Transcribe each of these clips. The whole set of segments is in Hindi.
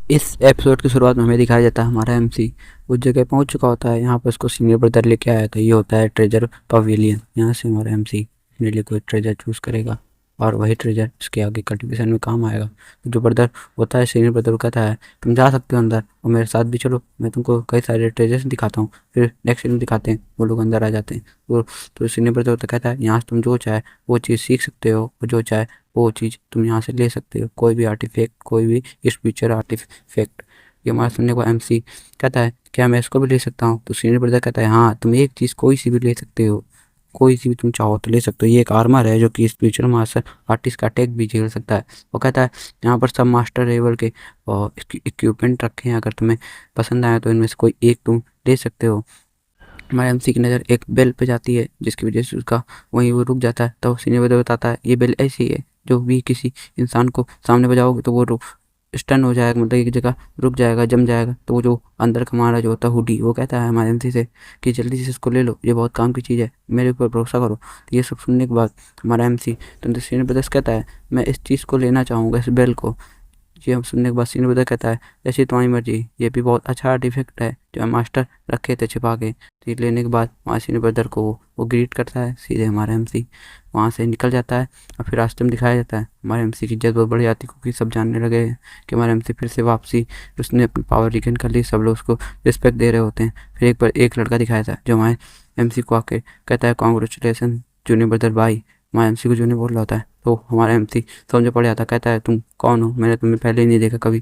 इस एपिसोड की शुरुआत में हमें दिखाया जाता है हमारा एमसी उस जगह पहुंच चुका होता है। यहाँ पर उसको सीनियर ब्रदर लेके आया था। ये होता है ट्रेजर पवेलियन। यहाँ से हमारा एमसी अपने लिए कोई ट्रेजर चूज करेगा और वही ट्रेजर इसके आगे कल्टिवेशन में काम आएगा। तो जो ब्रदर होता है सीनियर ब्रदर कहता है तुम जा सकते हो अंदर और मेरे साथ भी चलो, मैं तुमको कई सारे ट्रेजर्स दिखाता हूँ। फिर नेक्स्ट सीन दिखाते हैं वो लोग अंदर आ जाते हैं। तो सीनियर ब्रदर होता कहता है यहाँ से तुम जो चाहे वो चीज़ सीख सकते हो और जो चाहे वो चीज़ तुम यहाँ से ले सकते हो। कोई भी आर्टिफैक्ट, कोई भी इस फ्यूचर आर्टिफैक्ट। ये हमारा सुनने को एमसी कहता है क्या मैं इसको भी ले सकता हूँ? तो सीनियर ब्रदर कहता है हाँ तुम एक चीज़ कोई सी भी ले सकते हो, कोई सी भी तुम चाहो तो ले सकते हो। ये एक आर्मर है जो कि स्पिरिचुअल मास्टर आर्टिस्ट का अटैक भी झेल सकता है। वो कहता है यहाँ पर सब मास्टर लेवल के इक्विपमेंट रखे हैं, अगर तुम्हें पसंद आया तो इनमें से कोई एक तुम ले सकते हो। हमारे एमसी की नज़र एक बेल पे जाती है जिसकी वजह से उसका वहीं वो रुक जाता है। तो सीनियर ब्रदर बताता है ये बेल ऐसी है जो भी किसी इंसान को सामने बजाओगे तो वो स्टन हो जाएगा, मतलब एक जगह रुक जाएगा, जम जाएगा। तो वो जो अंदर का हमारा जो होता है हुडी, वो कहता है हमारे एमसी से कि जल्दी से इसको ले लो, ये बहुत काम की चीज़ है, मेरे ऊपर भरोसा करो। तो ये सब सुनने के बाद हमारा एमसी तो सीनियर ब्रदर्स कहता है मैं इस चीज़ को लेना चाहूँगा, इस बेल को। ये हम सुनने के बाद सीनियर ब्रदर कहता है जैसी तुम्हारी मर्जी, ये भी बहुत अच्छा आर्टिफैक्ट है जो मास्टर रखे थे छिपा के। तो ये लेने के बाद हमारे सीनियर ब्रदर को वो ग्रीट करता है। सीधे हमारा एमसी वहाँ से निकल जाता है और फिर रास्ते में दिखाया जाता है हमारे एमसी की इज्जत बहुत बढ़ जाती है क्योंकि सब जानने लगे हैं कि हमारा एमसी फिर से वापसी उसने अपनी पावर रिगेन कर ली। सब लोग उसको रिस्पेक्ट दे रहे होते हैं। फिर एक बार एक लड़का दिखाया था जो हमारे एमसी को आके कहता है कॉन्ग्रेचुलेसन जूनियर ब्रदर बाई। हमारे एमसी को जूनियर बोल रहा होता है तो हमारा एमसी समझ पड़ जाता, कहता है तुम कौन हो, मैंने तुम्हें पहले ही नहीं देखा कभी।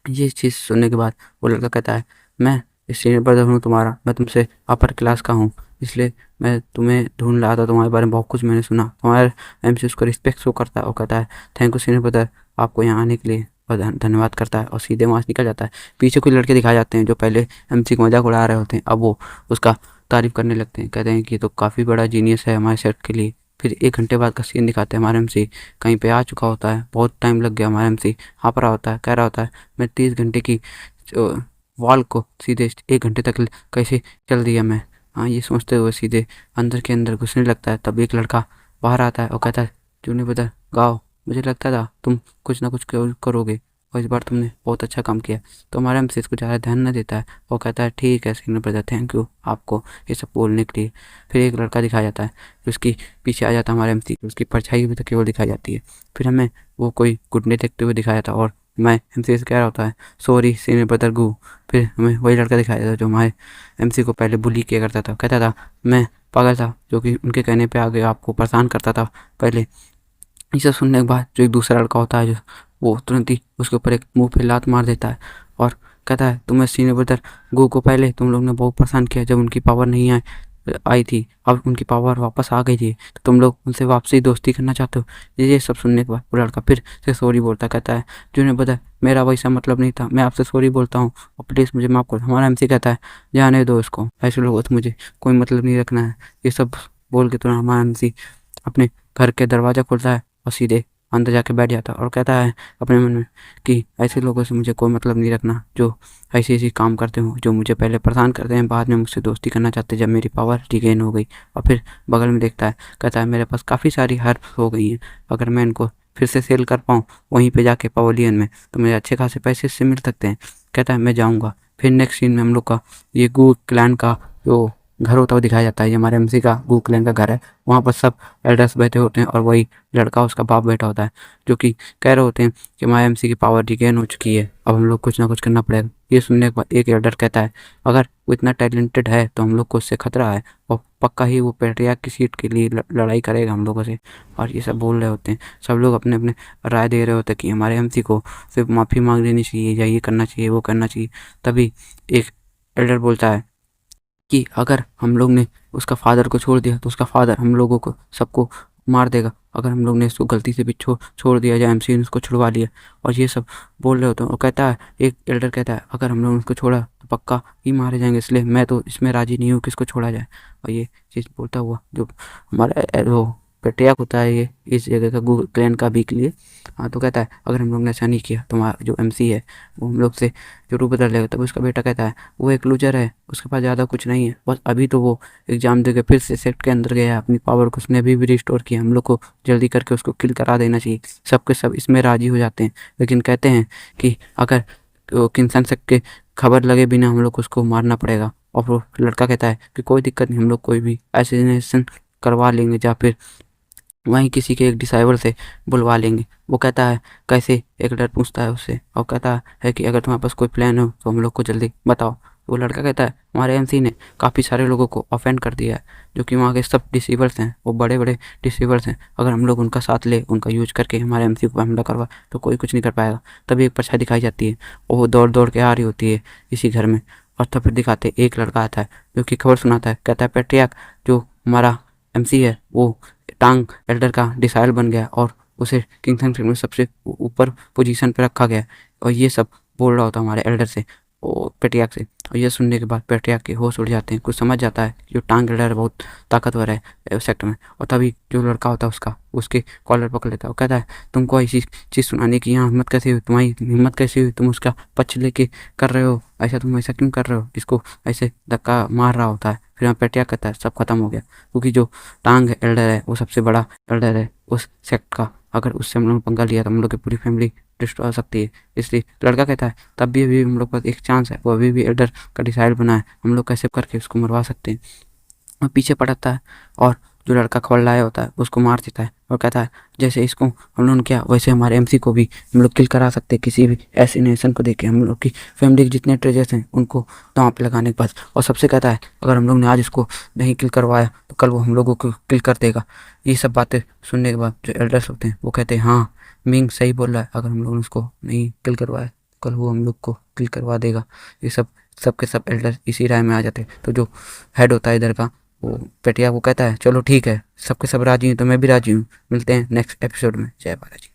ये चीज़ सुनने के बाद वो लड़का कहता है मैं सीनियर ब्रदर हूँ तुम्हारा, मैं तुमसे अपर क्लास का हूँ, इसलिए मैं तुम्हें ढूंढ रहा था, तुम्हारे बारे में बहुत कुछ मैंने सुना। तुम्हारे एमसी उसको रिस्पेक्ट शो करता है और कहता है थैंक यू सीनियर ब्रदर आपको यहाँ आने के लिए, और धन्यवाद करता है और सीधे वहाँ से निकल जाता है। पीछे कुछ लड़के दिखाए जाते हैं जो पहले एमसी को मजाक उड़ा रहे होते हैं, अब वो उसका तारीफ करने लगते हैं, कहते हैं कि ये तो काफ़ी बड़ा जीनियस है हमारे सेट के लिए। फिर 1 घंटे बाद का सीन दिखाते हैं हमारा एमसी कहीं पे आ चुका होता है, बहुत टाइम लग गया। हमारा एमसी हाँफ रहा होता है, कह रहा होता है मैं 30 घंटे की वॉल को सीधे 1 घंटे तक कैसे चल दिया मैं। हाँ ये सोचते हुए सीधे अंदर के अंदर घुसने लगता है। तब एक लड़का बाहर आता है और कहता है जूनियर ब्रदर गाओ, मुझे लगता था तुम कुछ ना कुछ करोगे और इस बार तुमने बहुत अच्छा काम किया। तो हमारा एमसी इसको ज़्यादा ध्यान न देता है और कहता है ठीक है सीनियर ब्रदर, थैंक यू आपको ये सब बोलने के लिए। फिर एक लड़का दिखाया जाता है जो उसकी पीछे आ जाता है हमारे एमसी, उसकी परछाई अभी तक केवल दिखाई जाती है। फिर हमें वो कोई घुटने देखते हुए दिखाया था और मैं एमसी से कह रहा होता है सॉरी सीनियर ब्रदर गू। फिर हमें वही लड़का दिखाया था जो हमारे एमसी को पहले बुली किया करता था, कहता था मैं पागल था जो कि उनके कहने पे आगे आपको परेशान करता था पहले। ये सब सुनने के बाद जो एक दूसरा लड़का होता है जो वो तुरंत ही उसके ऊपर एक मुंह पे लात मार देता है और कहता है तुम्हें सीनियर ब्रदर गो को पहले तुम लोग ने बहुत परेशान किया जब उनकी पावर नहीं आई थी, अब उनकी पावर वापस आ गई थी तो तुम लोग उनसे वापसी दोस्ती करना चाहते हो। ये सब सुनने के बाद वो लड़का फिर से सॉरी बोलता, कहता है जूनियर ब्रदर मेरा वैसा मतलब नहीं था, मैं आपसे सॉरी बोलता हूँ और प्लीज़ मुझे माफ़ करो। हमारा एमसी कहता है जाने दो इसको, ऐसे लोगों से मुझे कोई मतलब नहीं रखना है। ये सब बोल के तुरंत हमारा एमसी अपने घर के दरवाज़ा खोलता है और सीधे अंदर जाके बैठ जाता है और कहता है अपने मन में कि ऐसे लोगों से मुझे कोई मतलब नहीं रखना जो ऐसे ऐसे काम करते हो, जो मुझे पहले परेशान करते हैं बाद में मुझसे दोस्ती करना चाहते हैं जब मेरी पावर रिगेन हो गई। और फिर बगल में देखता है, कहता है मेरे पास काफ़ी सारी हर्ब्स हो गई हैं, अगर मैं इनको फिर से सेल कर पाऊँ वहीं पर जाके पवेलियन में तो मुझे अच्छे खासे पैसे इससे मिल सकते हैं। कहता है मैं जाऊँगा। फिर नेक्स्ट सीन में हम लोग का ये गू क्लैन का जो घर होता हुआ दिखाया जाता है। ये हमारे एमसी का गू क्लैन का घर है। वहाँ पर सब एल्डर्स बैठे होते हैं और वही लड़का उसका बाप बैठा होता है जो कि कह रहे होते हैं कि हमारे एमसी की पावर रिगेन हो चुकी है, अब हम लोग कुछ ना कुछ करना पड़ेगा। ये सुनने के बाद एक एल्डर कहता है अगर वो इतना टैलेंटेड है तो हम लोग को उससे खतरा है और पक्का ही वो पेट्रियार्क की सीट के लिए लड़ाई करेगा हम लोगों से। और ये सब बोल रहे होते हैं, सब लोग अपने अपने राय दे रहे होते हैं कि हमारे एमसी को सिर्फ माफ़ी मांग लेनी चाहिए या ये करना चाहिए वो करना चाहिए। तभी एक एल्डर बोलता है कि अगर हम लोग ने उसका फादर को छोड़ दिया तो उसका फादर हम लोगों को सबको मार देगा, अगर हम लोग ने इसको गलती से भी छोड़ दिया या एमसी ने उसको छुड़वा लिया। और ये सब बोल रहे होते हैं और कहता है एक एल्डर कहता है अगर हम लोग ने उसको छोड़ा तो पक्का ही मारे जाएंगे, इसलिए मैं तो इसमें राजी नहीं हूँ कि इसको छोड़ा जाए। और ये चीज़ बोलता हुआ जो हमारा वो पेट्रियार्क होता है ये इस जगह का गूगल क्लैन का भी के लिए, हाँ तो कहता है अगर हम लोग ने ऐसा नहीं किया तो हमारा जो एमसी है वो हम लोग से जरूर बदल लेगा। तब उसका बेटा कहता है वो एक लूजर है, उसके पास ज़्यादा कुछ नहीं है, बस अभी तो वो एग्जाम दे के फिर से सेट के अंदर गया है, अपनी पावर को उसने अभी भी रिस्टोर किया, हम लोग को जल्दी करके उसको किल करा देना चाहिए। सबके सब इसमें राजी हो जाते हैं लेकिन कहते हैं कि अगर किंगसन सेक के खबर लगे बिना हम लोग को उसको मारना पड़ेगा। और वो लड़का कहता है कि कोई दिक्कत नहीं, हम लोग कोई भी असैसिनेशन करवा लेंगे या फिर वहीं किसी के एक डिसाइबल से बुलवा लेंगे। वो कहता है कैसे, एक डर पूछता है उससे और कहता है कि अगर तुम्हारे पास कोई प्लान हो तो हम लोग को जल्दी बताओ। वो लड़का कहता है हमारे एमसी ने काफ़ी सारे लोगों को ऑफेंड कर दिया है, जो कि वहाँ के सब डिसेबल्स हैं, वो बड़े बड़े डिसेबल्स हैं। अगर हम लोग उनका साथ ले, उनका यूज करके हमारे एमसी को हमला करवा तो कोई कुछ नहीं कर पाएगा। तभी एक परछाई दिखाई जाती है, वो दौड़ दौड़ के आ रही होती है इसी घर में। और तब फिर दिखाते एक लड़का आता है जो कि खबर सुनाता है, कहता है पेट्रियार्क जो हमारा एमसी है वो टांग एल्डर का डिसाइल बन गया और उसे किंगसन फिल्म में सबसे ऊपर पोजीशन पे रखा गया। और ये सब बोल रहा होता हमारे एल्डर से, वो पेट्रियार्क से। और ये सुनने के बाद पेट्रियार्क के होश उड़ जाते हैं, कुछ समझ जाता है जो टांग एल्डर बहुत ताकतवर है उस सेक्टर में। और तभी जो लड़का होता है उसका उसके कॉलर पकड़ लेता है। वो कहता है तुमको ऐसी चीज़ सुनाने की यहाँ हिम्मत कैसे हुई, तुम्हारी हिम्मत कैसे हुई, तुम उसका पक्ष लेके कर रहे हो ऐसा, तुम ऐसा क्यों कर रहे हो, इसको ऐसे धक्का मार रहा होता है। फिर यहाँ पेट्रियार्क कहता है सब खत्म हो गया, क्योंकि जो टांग एल्डर है वो सबसे बड़ा एल्डर है उस सेक्ट का। अगर उससे हम लोग पंगा लिया तो हम लोग की पूरी फैमिली डिस्ट्रॉय हो सकती है। इसलिए लड़का कहता है तब भी अभी हम लोग के पास एक चांस है, वो अभी भी एल्डर का डिसाइड बना है, हम लोग कैसे करके उसको मरवा सकते हैं। और पीछे पड़ता है और जो लड़का खबर लाया होता है उसको मार देता है और कहता है जैसे इसको हम लोगों ने किया वैसे हमारे एमसी को भी हम लोग किल करा सकते हैं, किसी भी एसिनेशन को देख के हम लोग की फैमिली के जितने ट्रेजर्स हैं उनको दांव पे लगाने के बाद। और सबसे कहता है अगर हम लोग ने आज इसको नहीं किल करवाया तो कल वो हम लोगों को किल कर देगा। ये सब बातें सुनने के बाद जो एल्डर्स होते हैं वो कहते हैं हाँ मिंग सही बोल रहा है, अगर हम लोग ने उसको नहीं किल करवाया तो कल वो हम लोग को किल करवा देगा। ये सब सबके सब एल्डर इसी राय में आ जाते हैं। तो जो हेड होता है इधर का वो पेटिया को कहता है चलो ठीक है, सबके सब राजी हैं तो मैं भी राजी हूँ, मिलते हैं नेक्स्ट एपिसोड में। जय बालाजी।